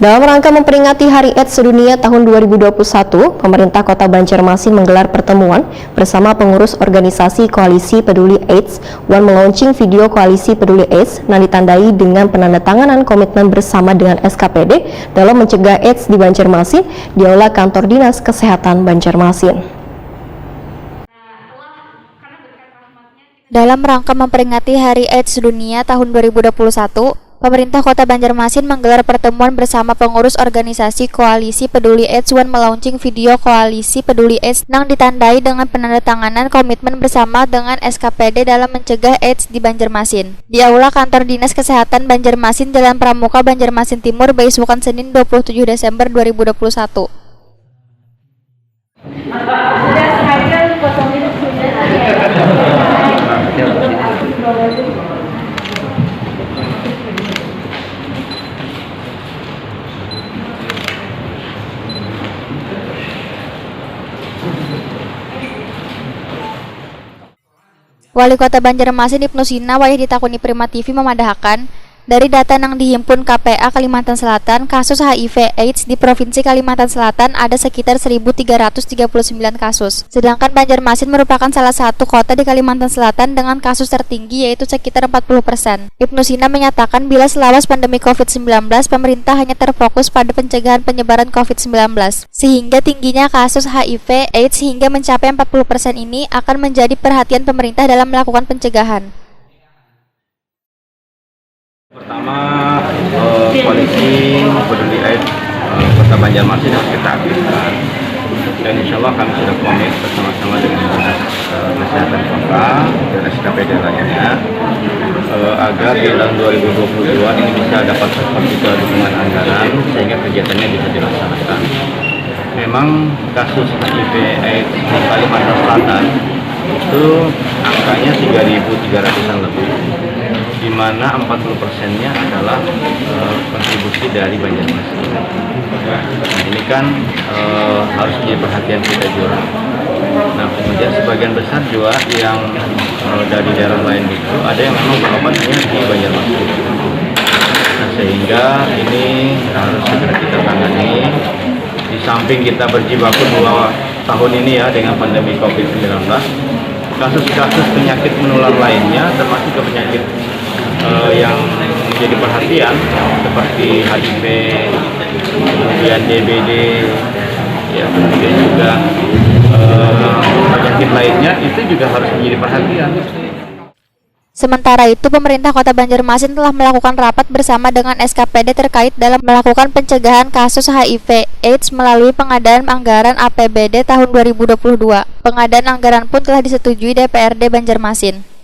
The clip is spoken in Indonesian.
Dalam rangka memperingati Hari AIDS Sedunia tahun 2021, pemerintah Kota Banjarmasin menggelar pertemuan bersama pengurus organisasi Koalisi Peduli AIDS dan melaunching video Koalisi Peduli AIDS yang ditandai dengan penandatanganan komitmen bersama dengan SKPD dalam mencegah AIDS di Banjarmasin di Aula Kantor Dinas Kesehatan Banjarmasin. Dalam rangka memperingati Hari AIDS Sedunia tahun 2021, pemerintah Kota Banjarmasin menggelar pertemuan bersama pengurus organisasi Koalisi Peduli AIDS dan melaunching video Koalisi Peduli AIDS yang ditandai dengan penandatanganan komitmen bersama dengan SKPD dalam mencegah AIDS di Banjarmasin. Di Aula Kantor Dinas Kesehatan Banjarmasin, Jalan Pramuka, Banjarmasin Timur, Baisukan, Senin 27 Desember 2021. Wali Kota Banjarmasin Ibnu Sina wayah ditakuni Prima TV memadahkan, dari data yang dihimpun KPA Kalimantan Selatan, kasus HIV AIDS di Provinsi Kalimantan Selatan ada sekitar 1.339 kasus. Sedangkan Banjarmasin merupakan salah satu kota di Kalimantan Selatan dengan kasus tertinggi yaitu sekitar 40%. Ibnu Sina menyatakan bila selawas pandemi COVID-19, pemerintah hanya terfokus pada pencegahan penyebaran COVID-19. Sehingga tingginya kasus HIV AIDS hingga mencapai 40% ini akan menjadi perhatian pemerintah dalam melakukan pencegahan. Pertama, Koalisi Peduli AIDS Kota Banjarmasin harus kita aktifkan, dan insya Allah kami sudah komit bersama-sama dengan Dinas Kesehatan Kota dan SKPD lainnya agar di tahun 2022 ini bisa dapat juga dukungan anggaran sehingga kegiatannya bisa dilaksanakan. Memang kasus HIV AIDS di Kalimantan Selatan itu angkanya 3.300-an lebih, di mana 40%-nya adalah kontribusi dari Banjarmasin. Nah, ini kan harus menjadi perhatian kita juga. Nah, kemudian sebagian besar juga yang dari daerah lain itu ada yang memang berobatnya di Banjarmasin. Nah, sehingga ini harus segera kita tangani. Di samping kita berjibaku 2 tahun ini ya dengan pandemi COVID-19, kasus-kasus penyakit menular lainnya termasuk ke penyakit yang menjadi perhatian seperti HIV, kemudian DBD, ya kemudian juga penyakit lainnya itu juga harus menjadi perhatian. Sementara itu, pemerintah Kota Banjarmasin telah melakukan rapat bersama dengan SKPD terkait dalam melakukan pencegahan kasus HIV AIDS melalui pengadaan anggaran APBD tahun 2022. Pengadaan anggaran pun telah disetujui DPRD Banjarmasin.